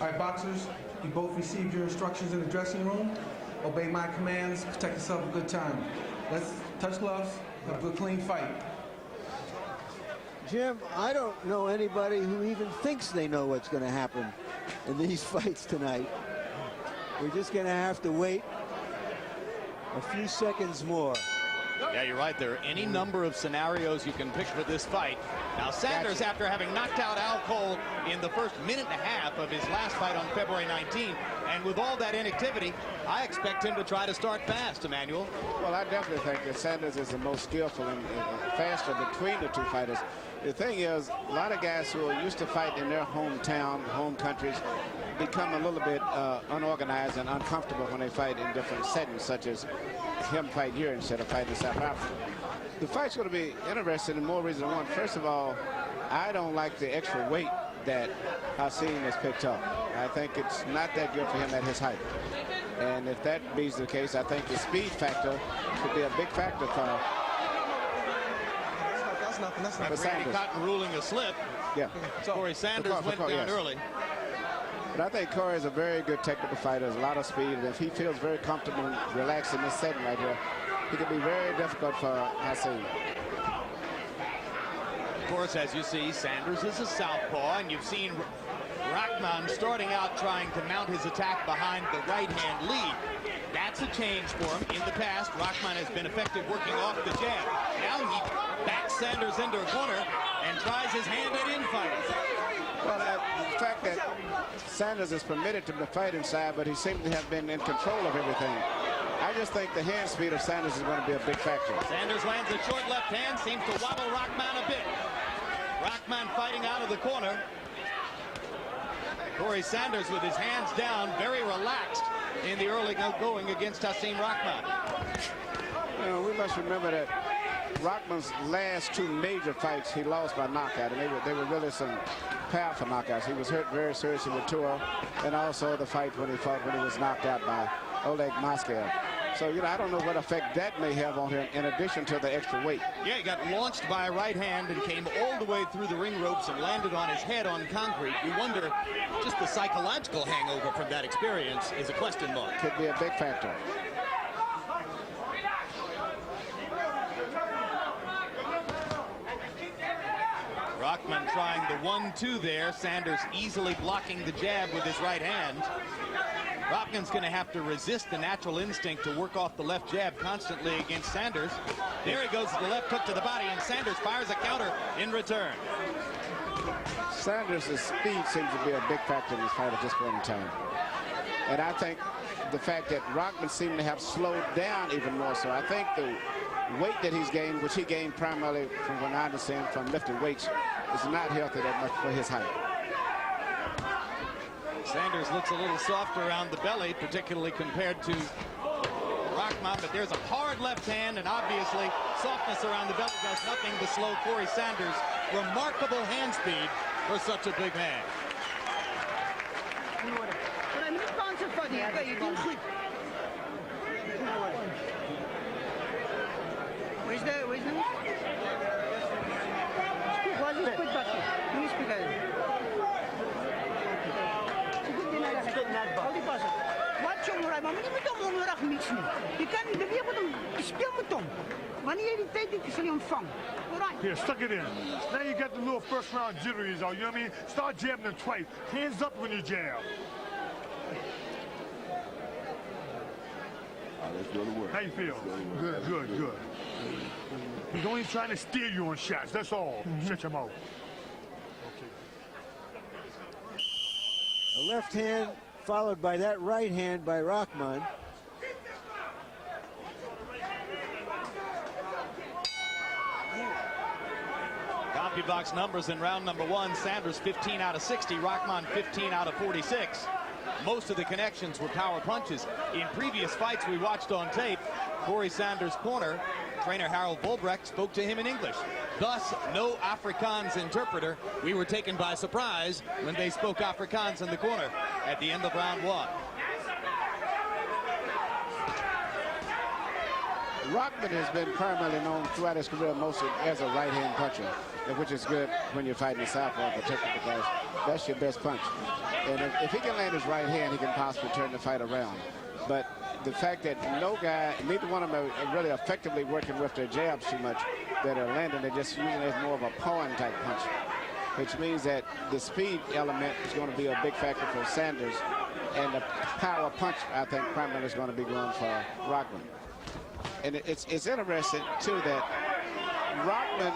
All right, boxers, you both received your instructions in the dressing room. Obey my commands, protect yourself a good time. Let's touch gloves, have a clean fight. Jim, I don't know anybody who even thinks they know what's going to happen in these fights tonight. We're just going to have to wait a few seconds more. Yeah, you're right. There are any number of scenarios you can pick for this fight. Now, Sanders, after having knocked out Al Cole in the first minute and a half of his last fight on February 19th, and with all that inactivity, I expect him to try to start fast, Emmanuel. Well, I definitely think that Sanders is the most skillful and faster between the two fighters. The thing is, a lot of guys who are used to fighting in their hometown, home countries, become a little bit unorganized and uncomfortable when they fight in different settings, such as him fight here instead of fighting in South Africa. The fight's going to be interesting in more reasons than one. First of all, I don't like the extra weight that Hasim has picked up. I think it's not that good for him at his height. And if that be the case, I think the speed factor could be a big factor for Randy Cotton ruling a slip. Yeah. Corrie Sanders went down early. But I think Corrie is a very good technical fighter. There's a lot of speed. And if he feels very comfortable and relaxed in this setting right here, he could be very difficult for Hasim. Of course, as you see, Sanders is a southpaw, and you've seen Rahman starting out trying to mount his attack behind the right-hand lead. That's a change for him. In the past, Rahman has been effective working off the jab. Now he backs Sanders into a corner and tries his hand at infighting. Well, the fact that Sanders is permitted to fight inside, but he seems to have been in control of everything. I just think the hand speed of Sanders is going to be a big factor. Sanders lands a short left hand, seems to wobble Rahman a bit. Rahman fighting out of the corner. Corrie Sanders with his hands down, very relaxed in the early going against Hasim Rahman. You know, we must remember that Rahman's last two major fights he lost by knockout, and they were really some powerful knockouts. He was hurt very seriously with Tua, and also the fight when he fought when he was knocked out by Oleg Moscow. So, you know, I don't know what effect that may have on him in addition to the extra weight. Yeah, he got launched by a right hand and came all the way through the ring ropes and landed on his head on concrete. You wonder, just the psychological hangover from that experience is a question mark. Could be a big factor. Rahman trying the 1-2 there. Sanders easily blocking the jab with his right hand. Rahman's going to have to resist the natural instinct to work off the left jab constantly against Sanders. There he goes, the left hook to the body, and Sanders fires a counter in return. Sanders' speed seems to be a big factor in this fight at this point in time. And I think the fact that Rahman seemed to have slowed down even more so. I think the weight that he's gained, which he gained primarily from what I understand from lifting weights, is not healthy that much for his height. Sanders looks a little softer around the belly, particularly compared to Rahman, but there's a hard left hand, and obviously softness around the belly does nothing to slow Corrie Sanders' remarkable hand speed for such a big man. Here, stuck it in. Now you got the little first round jitteries out, you know what I mean? Start jabbing them twice. Hands up when you jab. Let's go to work. How you feel? Good, good, good. He's only trying to steer you on shots, that's all. Shut your mouth. The left hand followed by that right hand by Rahman. CompuBox numbers in round number 1, Sanders 15 out of 60, Rahman 15 out of 46. Most of the connections were power punches. In previous fights we watched on tape, Corrie Sanders' corner, trainer Harold Volbrecht spoke to him in English. Thus, no Afrikaans interpreter. We were taken by surprise when they spoke Afrikaans in the corner at the end of round 1. Rahman has been primarily known throughout his career mostly as a right-hand puncher, which is good when you're fighting the southpaw, particularly because that's your best punch. And if he can land his right hand, he can possibly turn the fight around. But the fact that neither one of them are really effectively working with their jabs too much, that are landing, they're just using it as more of a pawing type punch, which means that the speed element is going to be a big factor for Sanders, and the power punch, I think, primarily is going to be going for Rahman. And it's interesting, too, that Rahman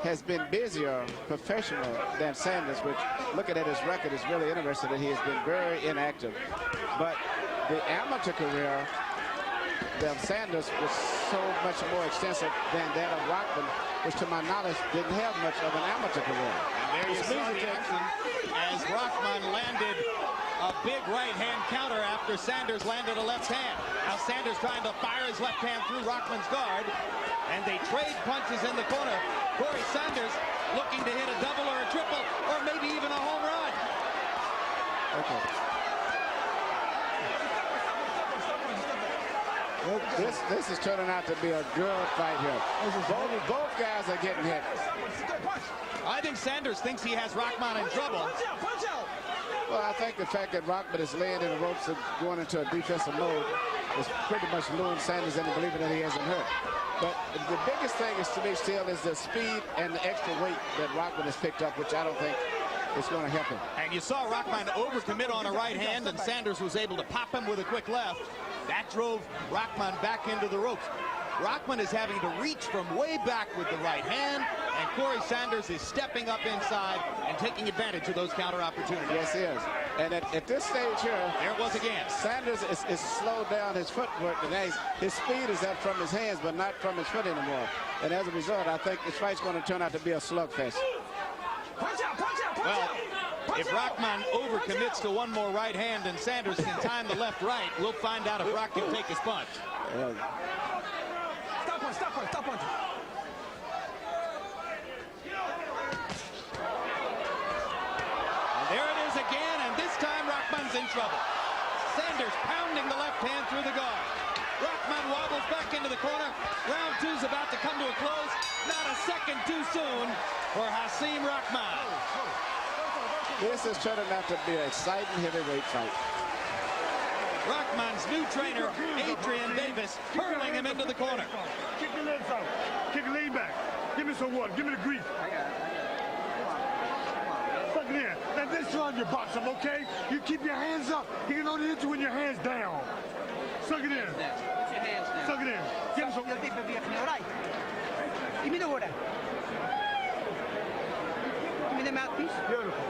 has been busier professional than Sanders, which, looking at his record, is really interesting that he has been very inactive. But the amateur career of Sanders was so much more extensive than that of Rahman, which, to my knowledge, didn't have much of an amateur career. And there you saw the action as Rahman landed a big right-hand counter after Sanders landed a left hand. Now Sanders trying to fire his left hand through Rahman's guard, and they trade punches in the corner. Corrie Sanders looking to hit a double or a triple, or maybe even a home run. Okay. This is turning out to be a good fight here. Both guys are getting hit. I think Sanders thinks he has Rahman in trouble. Well, I think the fact that Rahman is laying in the ropes and going into a defensive mode is pretty much luring Sanders into believing that he hasn't hurt. But the biggest thing is, to me, still is the speed and the extra weight that Rahman has picked up, which I don't think is going to help him. And you saw Rahman overcommit on a right hand, and Sanders was able to pop him with a quick left. That drove Rahman back into the ropes. Rahman is having to reach from way back with the right hand, and Corrie Sanders is stepping up inside and taking advantage of those counter opportunities. Yes, he is. And at this stage here, there it was again. Sanders is slowed down his footwork today. His speed is up from his hands, but not from his foot anymore. And as a result, I think this fight's going to turn out to be a slugfest. Well, if Rahman overcommits to one more right hand and Sanders can time the left-right, we'll find out if Rock can take his punch. Stop punch. And there it is again, and this time Rahman's in trouble. Sanders pounding the left hand through the guard. Rahman wobbles back into the corner. Round two's about to come to a close. Not a second too soon for Hasim Rahman. This is turning out to be an exciting heavyweight fight. Rahman's new trainer, Adrian Davis, hurling him into the corner. Kick the legs out. Kick the leg back. Give me some water. Give me the grease. Suck it in. Now this time you box him, okay? You keep your hands up. He can only hit you with your hands down. Suck it in. Suck it in. Give him some. Give me the water. Give me the mouthpiece. Beautiful.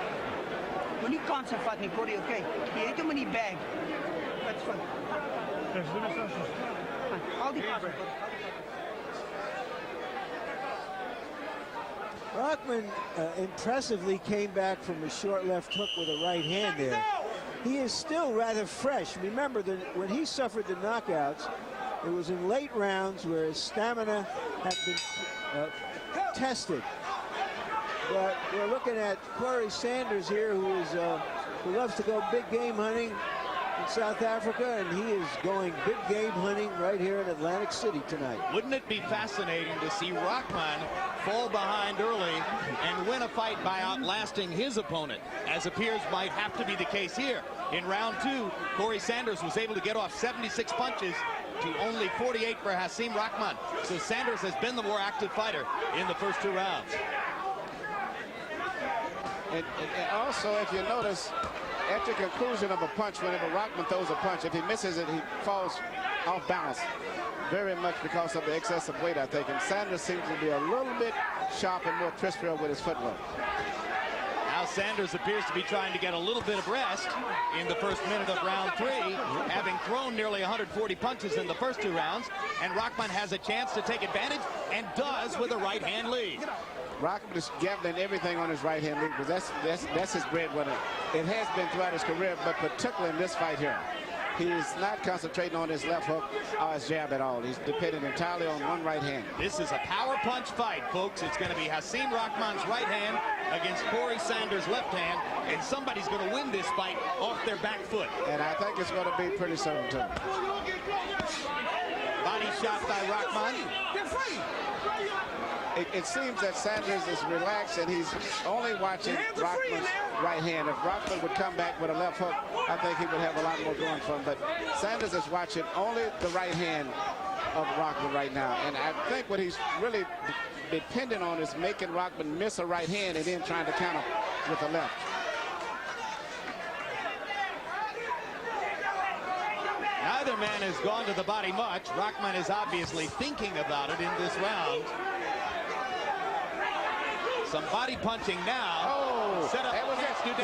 When you can't fight me, Corey, okay? You hit him when he bag. That's fun. Yes, let me touch this. I'll be fast. Rahman impressively came back from a short left hook with a right hand there. He is still rather fresh. Remember that when he suffered the knockouts, it was in late rounds where his stamina had been tested. But we're looking at Corrie Sanders here, who loves to go big game hunting in South Africa, and he is going big game hunting right here in Atlantic City tonight. Wouldn't it be fascinating to see Rahman fall behind early and win a fight by outlasting his opponent, as appears might have to be the case here. In round two, Corrie Sanders was able to get off 76 punches to only 48 for Hasim Rahman. So Sanders has been the more active fighter in the first two rounds. And also, if you notice, at the conclusion of a punch, whenever Rahman throws a punch, if he misses it, he falls off balance. Very much because of the excessive weight, I think. And Sanders seems to be a little bit sharp and more crispier with his footwork. Now Sanders appears to be trying to get a little bit of rest in the first minute of round three, having thrown nearly 140 punches in the first two rounds. And Rahman has a chance to take advantage, and does with a right-hand lead. Rahman is gambling everything on his right-hand lead, because that's his breadwinner. It has been throughout his career, but particularly in this fight here. He's not concentrating on his left hook or his jab at all. He's depending entirely on one right hand. This is a power punch fight, folks. It's going to be Hasim Rahman's right hand against Corrie Sanders' left hand, and somebody's going to win this fight off their back foot. And I think it's going to be pretty soon, too. Body shot by Rahman. It seems that Sanders is relaxed and he's only watching Rahman's right hand. If Rahman would come back with a left hook, I think he would have a lot more going for him. But Sanders is watching only the right hand of Rahman right now. And I think what he's really dependent on is making Rahman miss a right hand and then trying to counter with a left. Neither man has gone to the body much. Rahman is obviously thinking about it in this round. Some body punching now. Oh, set up that was it. to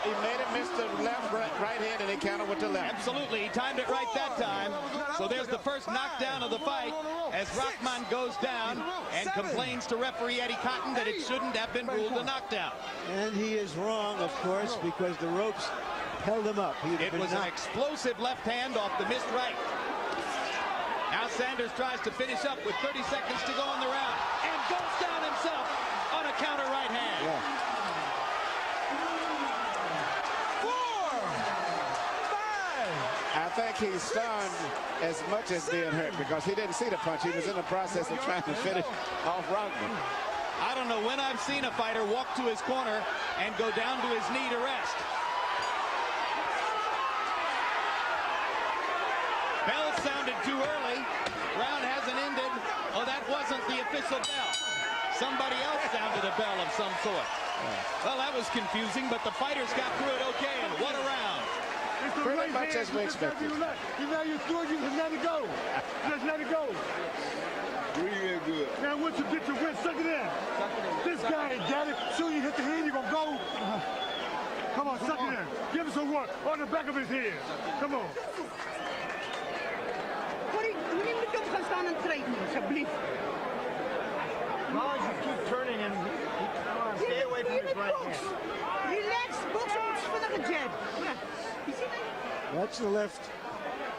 He made it miss the left, right hand, and he countered with the left. Absolutely, he timed it right that time. So there's the first knockdown of the fight as Rahman goes down and complains to referee Eddie Cotton that it shouldn't have been ruled a knockdown. And he is wrong, of course, because the ropes held him up. It was an explosive left hand off the missed right. Now Sanders tries to finish up with 30 seconds to go in the round and goes down himself on a counter right hand. Yeah. 4, 5. I think he's stunned as much as being hurt because he didn't see the punch. He was in the process of trying to finish off Rahman. I don't know when I've seen a fighter walk to his corner and go down to his knee to rest. Bell sounded too early. Round hasn't ended. Oh, that wasn't the official bell. Somebody else sounded a bell of some sort. Well, that was confusing, but the fighters got through it okay, and what a round. Pretty much as we expected. You know you're through, you just let it go. Just let it go. Real good. Now once you get your win, suck it in. This guy ain't got it. Soon you hit the hand, you're gonna go. Come on, suck it in. Give us some work on the back of his head. Come on. Moet niet op gaan staan en treden, alsjeblieft. As long as you keep turning and stay away from his right hand. Relax, box op een jab. Ja. You see that? That's the left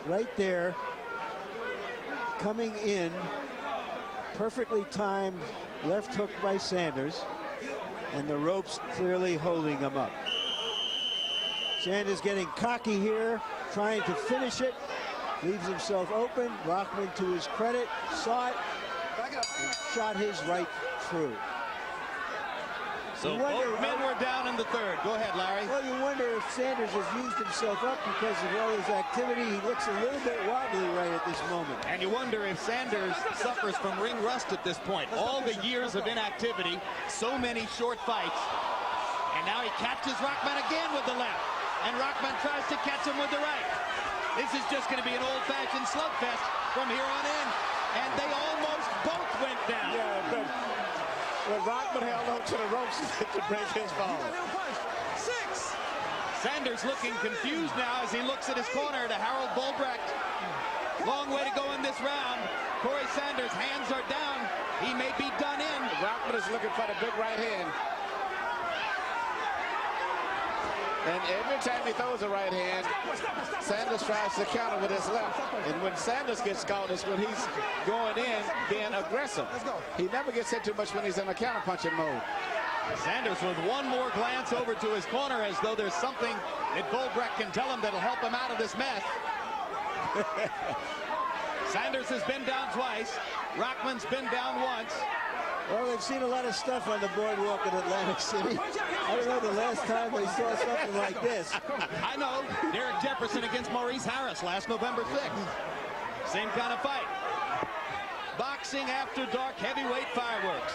right there. Coming in. Perfectly timed left hook by Sanders. And the ropes clearly holding him up. Sanders getting cocky here, trying to finish it. Leaves himself open. Rahman, to his credit, saw it and shot his right through. So both men were down in the third. Go ahead, Larry. Well, you wonder if Sanders has used himself up because of all his activity. He looks a little bit wobbly right at this moment. And you wonder if Sanders suffers from ring rust at this point. All the years of inactivity, so many short fights. And now he catches Rahman again with the left. And Rahman tries to catch him with the right. This is just going to be an old-fashioned slugfest from here on in. And they almost both went down. Yeah, but Rahman held on to the ropes to break his fall. 6. Sanders looking confused now as he looks at his corner to Harold Bulbrecht. Long way to go in this round. Corrie Sanders' hands are down. He may be done in. Rahman is looking for the big right hand. And every time he throws a right hand, Sanders tries to counter with his left. And when Sanders gets caught, it's when he's going in, being aggressive. He never gets hit too much when he's in a counter-punching mode. Sanders with one more glance over to his corner as though there's something that Bulbrecht can tell him that'll help him out of this mess. Sanders has been down twice. Rahman's been down once. Well, they've seen a lot of stuff on the boardwalk in Atlantic City. I don't know the last time they saw something like this. I know. Derek Jefferson against Maurice Harris last November 6th. Same kind of fight. Boxing after dark, heavyweight fireworks.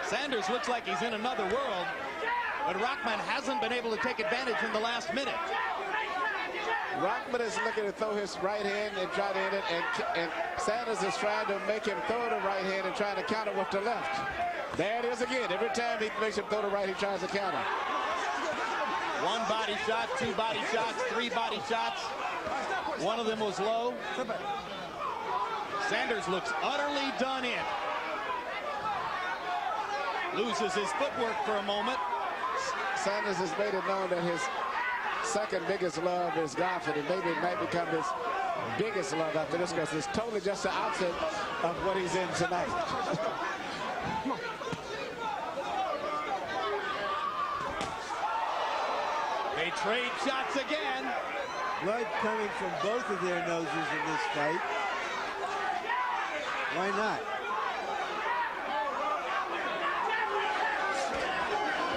Sanders looks like he's in another world, but Rahman hasn't been able to take advantage in the last minute. Rahman is looking to throw his right hand and try to hit it, and Sanders is trying to make him throw the right hand and trying to counter with the left. There it is again. Every time he makes him throw the right, he tries to counter. One body shot, two body shots, three body shots. One of them was low. Sanders looks utterly done in. Loses his footwork for a moment. Sanders has made it known that his second biggest love is golfing, and maybe it might become his biggest love after this because it's totally just the opposite of what he's in tonight. They trade shots again. Blood coming from both of their noses in this fight. Why not?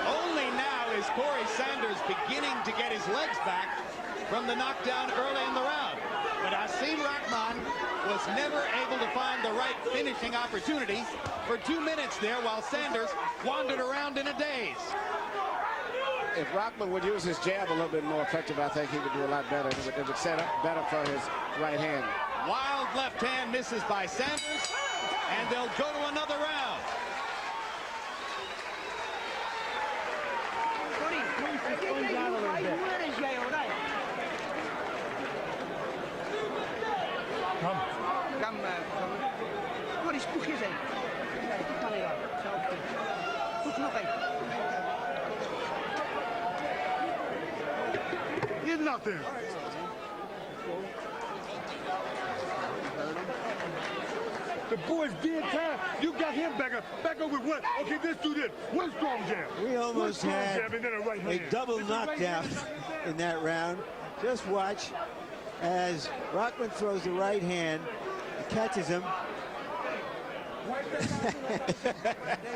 Only now is Corrie Sanders beginning to get his legs back from the knockdown early in the round. But Hasim Rahman was never able to find the right finishing opportunity for 2 minutes there while Sanders wandered around in a daze. If Rahman would use his jab a little bit more effective, I think he would do a lot better. It would set up better for his right hand. Wild left hand misses by Sanders, and they'll go to another round. Corrie, spoeg je zijn. Die kan hij wel. Goed nog één. Get nothing. The boy's dead time. You got him back up. Back up with what? Okay, let's do this. One strong jab. We almost strong had jab and then a right a hand. double It's a right knockdown hand. in that round. Just watch as Rahman throws the right hand, catches him,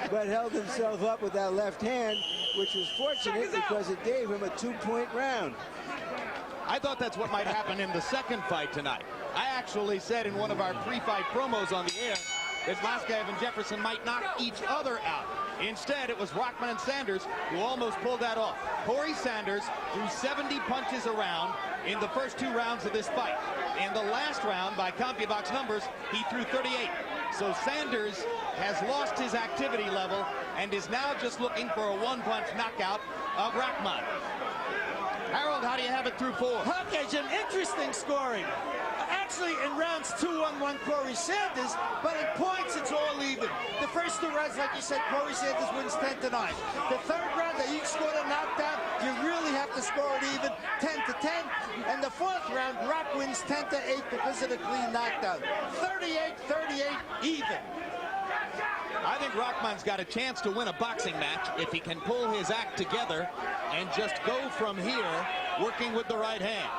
but held himself up with that left hand, which was fortunate because it gave him a 2-point round. I thought that's what might happen in the second fight tonight. I actually said in one of our pre-fight promos on the air that Moskaev and Jefferson might knock each other out. Instead, it was Rahman and Sanders who almost pulled that off. Corrie Sanders threw 70 punches around in the first 2 rounds of this fight. In the last round, by CompuBox numbers, he threw 38. So Sanders has lost his activity level and is now just looking for a one-punch knockout of Rahman. Harold, how do you have it through 4? Okay, Jim, interesting scoring. Actually, in rounds 2-1 Corrie Sanders, but in points, it's all even. The first 2 rounds, like you said, Corrie Sanders wins 10-9. The third round, they each scored a knockdown. You really have to score it even, 10-10. And the fourth round, Rock wins 10-8 because of the clean knockdown. 38-38, even. I think Rahman's got a chance to win a boxing match if he can pull his act together and just go from here, working with the right hand.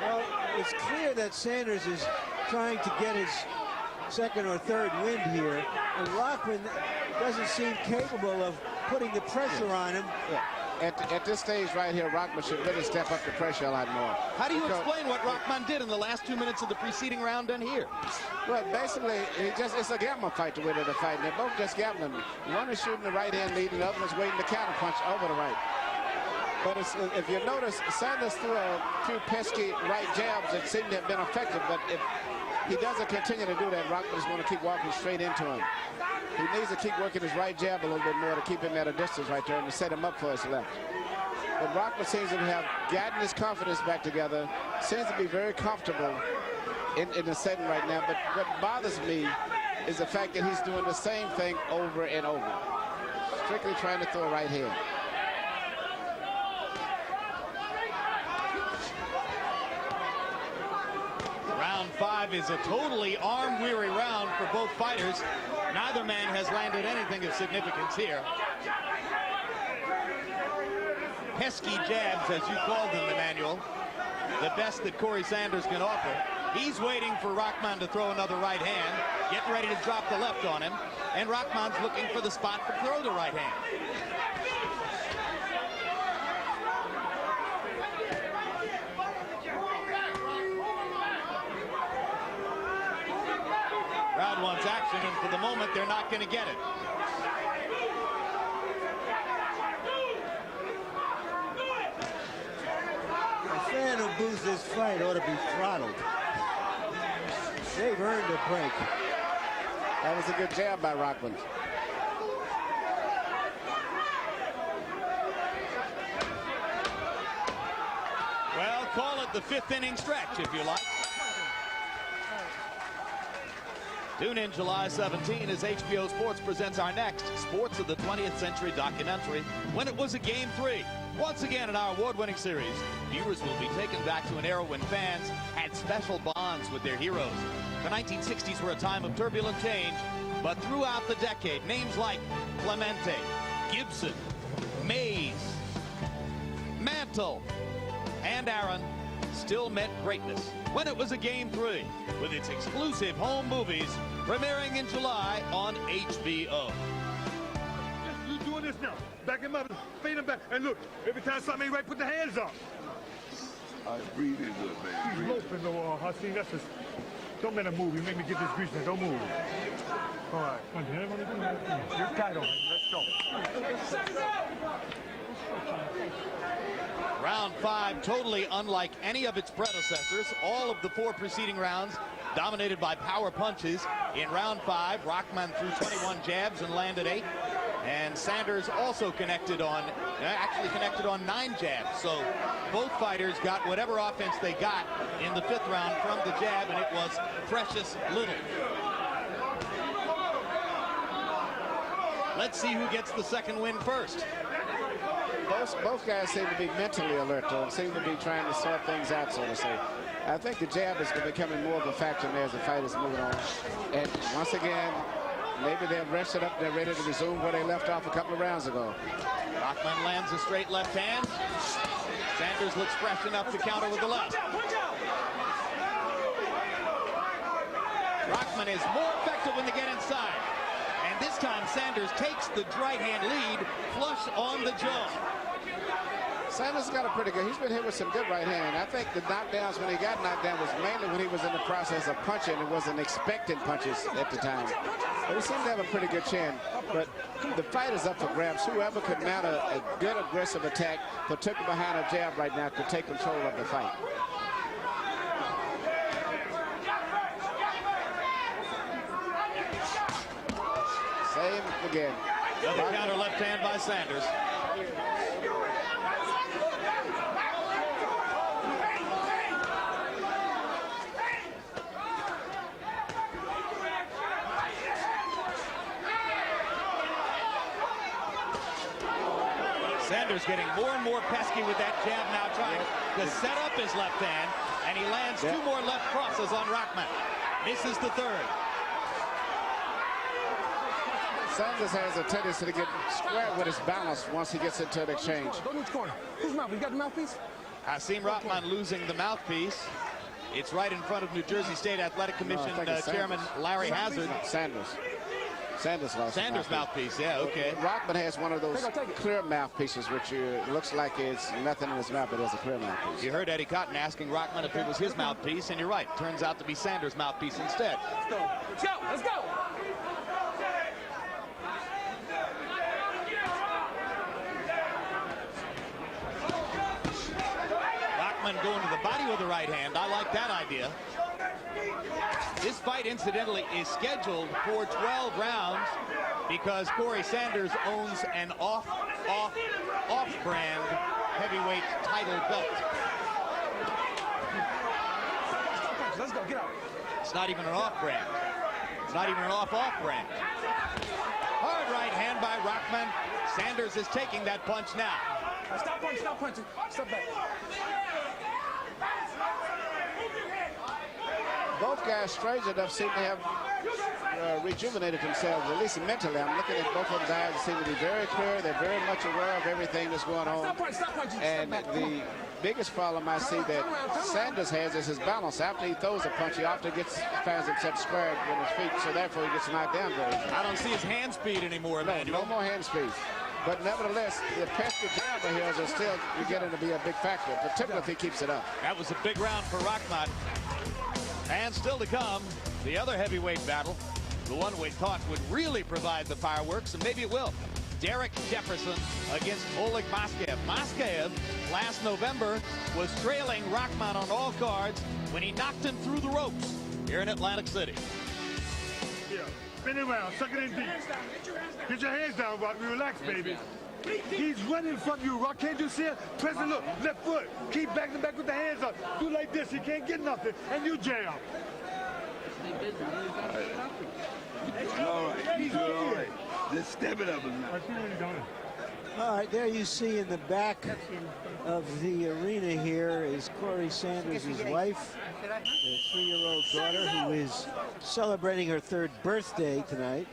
Well, it's clear that Sanders is trying to get his second or third win here, and Rahman doesn't seem capable of putting the pressure on him. Yeah. At this stage right here, Rahman should really step up the pressure a lot more. How do you explain what Rahman did in the last 2 minutes of the preceding round and here? Well, basically, it's a gambling fight to win the fight, and they're both just gambling. One is shooting the right hand lead, and the other is waiting to counter punch over the right. But if you notice, Sanders threw a few pesky right jabs that seemed to have been effective, but if he doesn't continue to do that, Rahman's going to keep walking straight into him. He needs to keep working his right jab a little bit more to keep him at a distance right there and to set him up for his left. But Rahman seems to have gotten his confidence back together, seems to be very comfortable in the setting right now. But what bothers me is the fact that he's doing the same thing over and over, strictly trying to throw a right hand. Round 5 is a totally arm-weary round for both fighters. Neither man has landed anything of significance here. Pesky jabs, as you called them, Emmanuel. The best that Corrie Sanders can offer. He's waiting for Rahman to throw another right hand, getting ready to drop the left on him, and Rahman's looking for the spot to throw the right hand. Round 1's action, and for the moment, they're not going to get it. A fan who boos this fight ought to be throttled. They've earned a break. That was a good jab by Rahman. Well, call it the 5th inning stretch, if you like. Tune in July 17 as HBO Sports presents our next Sports of the 20th Century documentary, When It Was a Game 3. Once again in our award-winning series, viewers will be taken back to an era when fans had special bonds with their heroes. The 1960s were a time of turbulent change, but throughout the decade, names like Clemente, Gibson, Mays, Mantle and Aaron still met greatness when it was a Game 3 with its exclusive home movies premiering in July on HBO. You doing this now. Back him up, fade him back. And look, every time something ain't right, put the hands up. All right, breathe in good, man. He's loping, though, Hasim. That's just... Don't make a move. You make me get this grease now. Don't move. All right. Come on, you're tight on it. Let's go. Round 5 totally unlike any of its predecessors. All of the 4 preceding rounds dominated by power punches. In round 5, Rahman threw 21 jabs and landed 8. And Sanders also actually connected on 9 jabs. So both fighters got whatever offense they got in the 5th round from the jab, and it was precious little. Let's see who gets the second win first. Both guys seem to be mentally alert, though, and seem to be trying to sort things out, so to say. I think the jab is becoming more of a factor there as the fight is moving on. And once again, maybe they're rested up, they're ready to resume where they left off a couple of rounds ago. Rahman lands a straight left hand. Sanders looks fresh enough to counter with the left. Rahman is more effective when they get inside. And this time Sanders takes the right hand lead flush on the jaw. Sanders got a pretty good, he's been hit with some good right hand. I think the knockdowns when he got knocked down was mainly when he was in the process of punching and wasn't expecting punches at the time. But he seemed to have a pretty good chin. But the fight is up for grabs. Whoever could mount a good aggressive attack, particularly behind a jab right now, could take control of the fight. Same again. Another counter left hand by Sanders. Sanders getting more and more pesky with that jab now, trying to set up his left hand, and he lands 2 more left crosses on Rahman. Misses the 3rd. Sanders has a tendency to get square with his balance once he gets into an exchange. Go to the corner. Whose mouth? You got the mouthpiece? Hasim Rahman losing the mouthpiece. It's right in front of New Jersey State Athletic Commission Chairman Larry Hazard. Sanders lost Sanders' mouthpiece, yeah, okay. Rahman has one of those clear mouthpieces, which looks like it's nothing in his mouth, but it's a clear mouthpiece. You heard Eddie Cotton asking Rahman if it was his mouthpiece, and you're right. Turns out to be Sanders' mouthpiece instead. Let's go. Let's go. Let's go. Rahman going to the body with the right hand. I like that idea. This fight, incidentally, is scheduled for 12 rounds because Corrie Sanders owns an off-brand heavyweight title belt. Let's go. Get out. It's not even an off-brand. It's not even an off-brand. Hard right hand by Rahman. Sanders is taking that punch now. Stop punching. Stop punching. Step back. Both guys, strange enough, seem to have rejuvenated themselves, at least mentally. I'm looking at both of the guys that seem to be very clear. They're very much aware of everything that's going on. Stop punching. And the biggest problem I see that Sanders has is his balance. After he throws a punch, he often finds himself squared with his feet, so therefore he gets knocked down very easily. I don't see his hand speed anymore, Emmanuel. No more hand speed. But nevertheless, the pesky jabber here is still beginning to be a big factor, particularly if he keeps it up. That was a big round for Rahman. And still to come, the other heavyweight battle, the one we thought would really provide the fireworks, and maybe it will. Derek Jefferson against Oleg Maskev. Maskev, last November, was trailing Rahman on all cards when he knocked him through the ropes here in Atlantic City. Yeah, spin it around, suck it in deep. Get your hands down, Rock. Relax, baby. He's running from you, Rock. Can't you see it? Press it, look, left foot. Keep backing back with the hands up. Do like this, he can't get nothing. And you jam. All right, he's doing all right. Just step it up a little. I see what he's doing. All right, there you see in the back of the arena here is Corrie Sanders' wife, their 3-year-old daughter, who is celebrating her 3rd birthday tonight.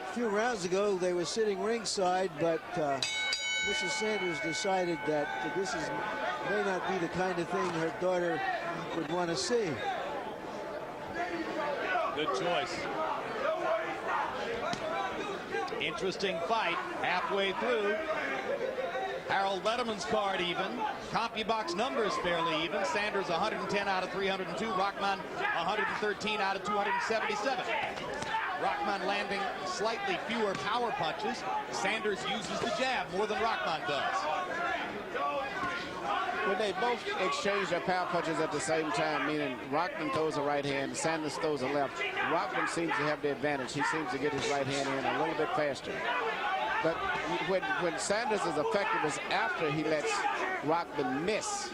A few rounds ago, they were sitting ringside, but Mrs. Sanders decided that this may not be the kind of thing her daughter would want to see. Good choice. Interesting fight halfway through. Harold Letterman's card even. CompuBox numbers fairly even. Sanders 110 out of 302. Rahman 113 out of 277. Rahman landing slightly fewer power punches. Sanders uses the jab more than Rahman does. When they both exchange their power punches at the same time, meaning Rahman throws a right hand, Sanders throws a left, Rahman seems to have the advantage. He seems to get his right hand in a little bit faster. But when Sanders is effective is after he lets Rahman miss.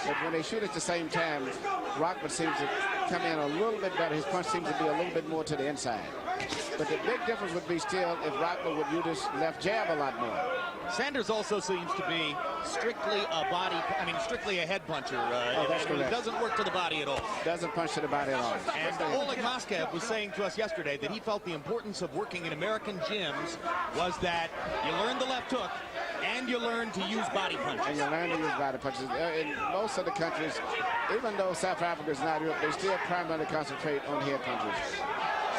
But when they shoot at the same time, Rahman seems to come in a little bit better. His punch seems to be a little bit more to the inside. But the big difference would be still if Rahman would use his left jab a lot more. Sanders also seems to be strictly a head puncher. That's correct. He doesn't work to the body at all. Doesn't punch to the body at all. And Oleg Moskev was saying to us yesterday that he felt the importance of working in American gyms was that you learn the left hook and you learn to use body punches. And you learn to use body punches. In most of the countries, even though South Africa is not Europe, they still primarily concentrate on head punches.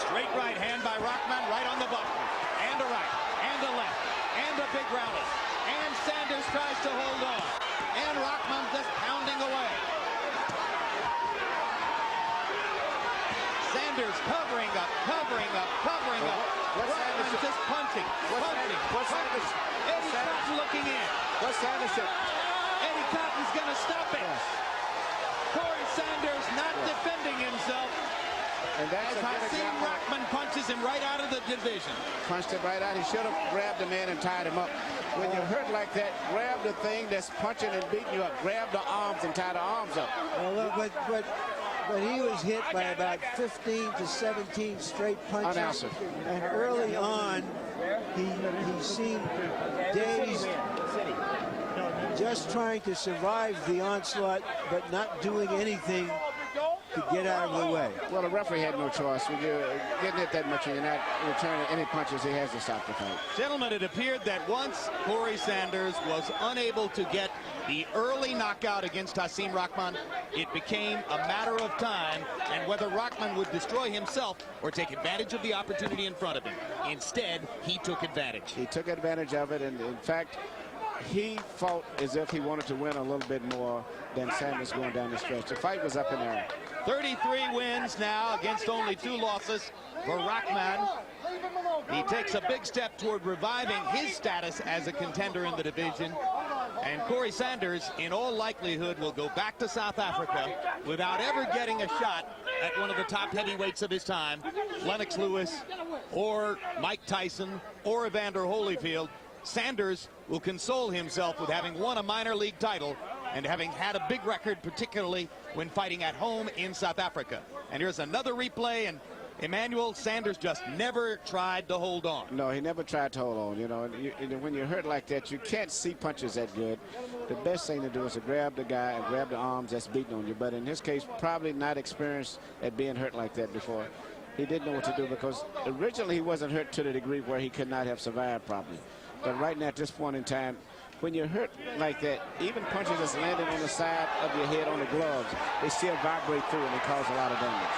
Straight right hand by Rahman, right on the button. And a right, and a left, and a big rally. And Sanders tries to hold on. And Rahman just pounding away. Sanders covering up, covering up, covering up. Rahman just punching, punching. Eddie Cotton looking in. What's Sanders? Eddie Cotton's going to stop it. Corrie Sanders not defending himself. And that's Hasim Rahman punches him right out of the division. Punched it right out. He should have grabbed the man and tied him up. When you're hurt like that, grab the thing that's punching and beating you up. Grab the arms and tie the arms up. Well, but he was hit by about 15 to 17 straight punches. Unanswered. And early on, he seemed dazed, just trying to survive the onslaught, but not doing anything to get out of the way. Well, the referee had no choice. When you're getting hit that much and you're not returning any punches, he has to stop the fight. Gentlemen, it appeared that once Corrie Sanders was unable to get the early knockout against Hasim Rahman, it became a matter of time and whether Rahman would destroy himself or take advantage of the opportunity in front of him. Instead, he took advantage. He took advantage of it, and in fact, he fought as if he wanted to win a little bit more than Sanders going down the stretch. The fight was up in the air. 33 wins now against only 2 losses for Rahman. He takes a big step toward reviving his status as a contender in the division. And Corrie Sanders, in all likelihood, will go back to South Africa without ever getting a shot at one of the top heavyweights of his time, Lennox Lewis or Mike Tyson or Evander Holyfield. Sanders will console himself with having won a minor league title and having had a big record, particularly when fighting at home in South Africa. And here's another replay, and Emmanuel, Sanders just never tried to hold on. No, he never tried to hold on. You know, when you're hurt like that, you can't see punches that good. The best thing to do is to grab the guy and grab the arms that's beating on you. But in his case, probably not experienced at being hurt like that before. He didn't know what to do because originally he wasn't hurt to the degree where he could not have survived properly. But right now, at this point in time, when you're hurt like that, even punches that's landing on the side of your head on the gloves, they still vibrate through and they cause a lot of damage.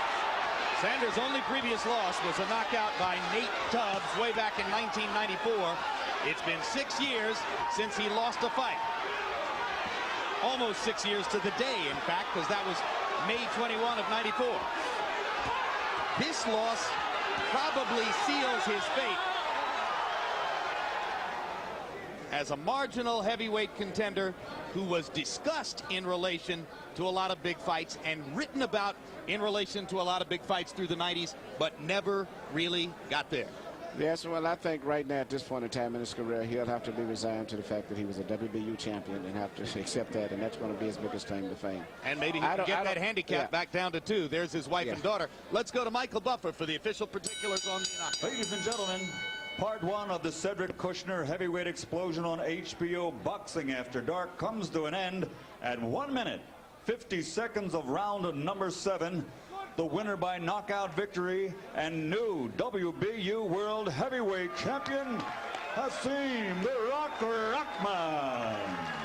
Sanders' only previous loss was a knockout by Nate Tubbs way back in 1994. It's been 6 years since he lost a fight. Almost 6 years to the day, in fact, because that was May 21 of 94. This loss probably seals his fate as a marginal heavyweight contender who was discussed in relation to a lot of big fights and written about in relation to a lot of big fights through the 90s, but never really got there. Yes, well, I think right now at this point in time in his career, he'll have to be resigned to the fact that he was a WBU champion and have to accept that, and that's going to be his biggest claim to fame. And maybe he can get that handicap back down to 2. There's his wife and daughter. Let's go to Michael Buffer for the official particulars on the knockout. Ladies and gentlemen, Part 1 of the Cedric Kushner heavyweight explosion on HBO Boxing After Dark comes to an end at 1 minute, 50 seconds of round number 7. The winner by knockout victory and new WBU World Heavyweight Champion, Hasim "The Rock" Rahman.